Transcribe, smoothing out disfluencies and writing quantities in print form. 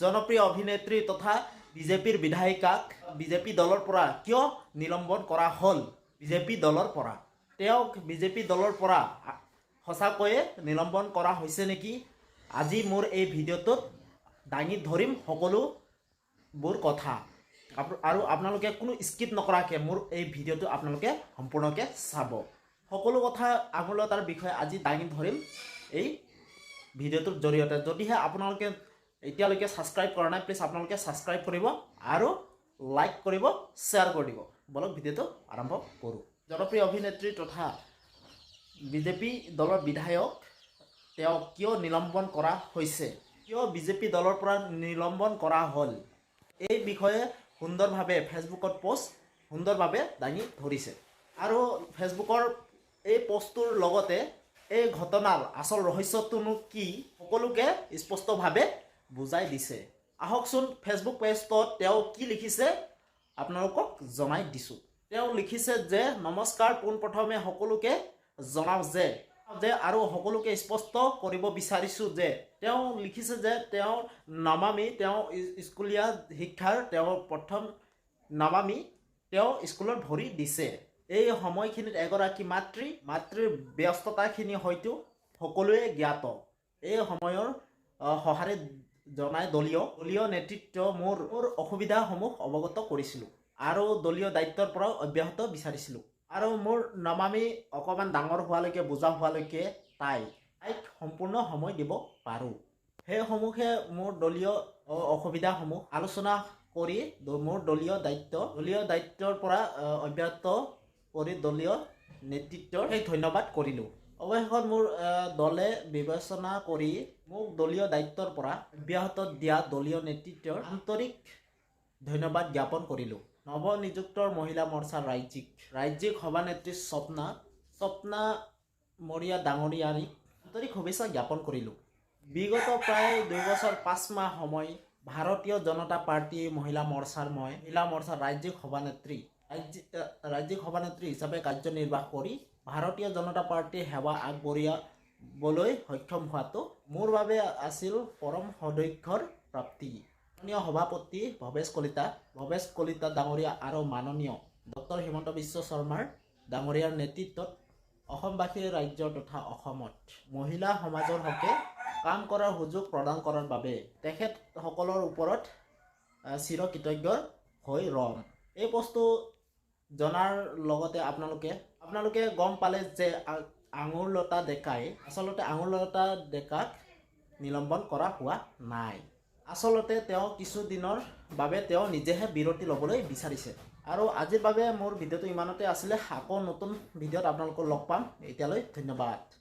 জনপ্ৰিয় অভিনেত্ৰী তথা বিজেপিৰ বিধায়িকাক বিজেপি দলৰ পৰা কিয় নিলম্বন কৰা হ'ল? বিজেপি দলৰ পৰা তেওঁক বিজেপি দলৰ পৰা সঁচাকৈয়ে নিলম্বন কৰা হৈছে নেকি? আজি মোৰ এই ভিডিঅ'টোত দাঙি ধৰিম সকলোবোৰ কথা আৰু আপোনালোকে কোনো স্কিপ নকৰাকৈ মোৰ এই ভিডিঅ'টো আপোনালোকে সম্পূৰ্ণকৈ চাব। সকলো কথা আগলতাৰ বিষয়ে আজি দাঙি ধৰিম এই ভিডিঅ'টোৰ জৰিয়তে। যদিহে আপোনালোকে এতিয়ালৈকে ছাবস্ক্ৰাইব কৰা নাই, প্লিজ আপোনালোকে ছাবস্ক্ৰাইব কৰিব আৰু লাইক কৰিব, শ্বেয়াৰ কৰি দিব। বলক ভিডিঅ'টো আৰম্ভ কৰোঁ। জনপ্ৰিয় অভিনেত্ৰী তথা বিজেপি দলৰ বিধায়ক তেওঁক কিয় নিলম্বন কৰা হৈছে, কিয় বিজেপি দলৰ পৰা নিলম্বন কৰা হ'ল, এই বিষয়ে সুন্দৰভাৱে ফেচবুকত পোষ্ট সুন্দৰভাৱে দাঙি ধৰিছে। আৰু ফেচবুকৰ এই পোষ্টটোৰ লগতে এই ঘটনাৰ আচল ৰহস্যটোনো কি সকলোকে স্পষ্টভাৱে বুজাই দিছে। আহকচোন ফেচবুক পেজটোত তেওঁ কি লিখিছে আপোনালোকক জনাই দিছোঁ। তেওঁ লিখিছে যে নমস্কাৰ, পোনপ্ৰথমে সকলোকে জনাওঁ যে আৰু সকলোকে স্পষ্ট কৰিব বিচাৰিছোঁ যে তেওঁ লিখিছে যে তেওঁৰ নমামি, তেওঁ স্কুলীয়া শিক্ষাৰ তেওঁৰ প্ৰথম নমামি তেওঁ স্কুলত ভৰি দিছে। এই সময়খিনিত এগৰাকী মাতৃৰ ব্যস্ততাখিনি হয়তো সকলোৱে জ্ঞাত। এই সময়ৰ সঁহাৰি জনাই দলীয় নেতৃত্ব মোৰ অসুবিধাসমূহ অৱগত কৰিছিলোঁ আৰু দলীয় দায়িত্বৰ পৰাও অব্যাহত বিচাৰিছিলোঁ আৰু মোৰ নমামি অকণমান ডাঙৰ হোৱালৈকে, বুজা হোৱালৈকে তাইক সম্পূৰ্ণ সময় দিব পাৰোঁ। সেইসমূহে মোৰ দলীয় অসুবিধাসমূহ আলোচনা কৰি মোৰ দলীয় দায়িত্বৰ পৰা অব্যাহত কৰি দলীয় নেতৃত্বৰ ধন্যবাদ কৰিলোঁ। অৱশেষত মোৰ দলে বিবেচনা কৰি মোক দলীয় দায়িত্বৰ পৰা অব্যাহত দিয়া দলীয় নেতৃত্বৰ আন্তৰিক ধন্যবাদ জ্ঞাপন কৰিলোঁ। নৱনিযুক্ত মহিলা মৰ্চাৰ ৰাজ্যিক সভানেত্ৰী স্বপ্না মৰিয়া ডাঙৰীয়াৰীক আন্তৰিক শুভেচ্ছা জ্ঞাপন কৰিলোঁ। বিগত প্ৰায় 2 বছৰ 5 মাহ সময় ভাৰতীয় জনতা পাৰ্টি মহিলা মৰ্চাৰ ৰাজ্যিক সভানেত্ৰী হিচাপে কাৰ্যনিৰ্বাহ কৰি ভাৰতীয় জনতা পাৰ্টীৰ সেৱা আগবঢ়াবলৈ সক্ষম হোৱাটো মোৰ বাবে আছিল পৰম সৌভাগ্যৰ প্ৰাপ্তি। মাননীয় সভাপতি ভৱেশ কলিতা ডাঙৰীয়া আৰু মাননীয় ডক্টৰ হিমন্ত বিশ্ব শৰ্মাৰ ডাঙৰীয়াৰ নেতৃত্বত অসমবাসী ৰাজ্য তথা অসমত মহিলা সমাজৰ হকে কাম কৰাৰ সুযোগ প্ৰদান কৰাৰ বাবে তেখেতসকলৰ ওপৰত চিৰকৃতজ্ঞ হৈ ৰম। এই বস্তু জনাৰ লগতে আপোনালোকে গম পালে যে আঙুৰলতা ডেকাক নিলম্বন কৰা হোৱা নাই। আচলতে তেওঁ কিছুদিনৰ বাবে তেওঁ নিজেহে বিৰতি ল'বলৈ বিচাৰিছে। আৰু আজিৰ বাবে মোৰ ভিডিঅ'টো ইমানতে আছিলে। আকৌ নতুন ভিডিঅ'ত আপোনালোকক লগ পাম। এতিয়ালৈ ধন্যবাদ।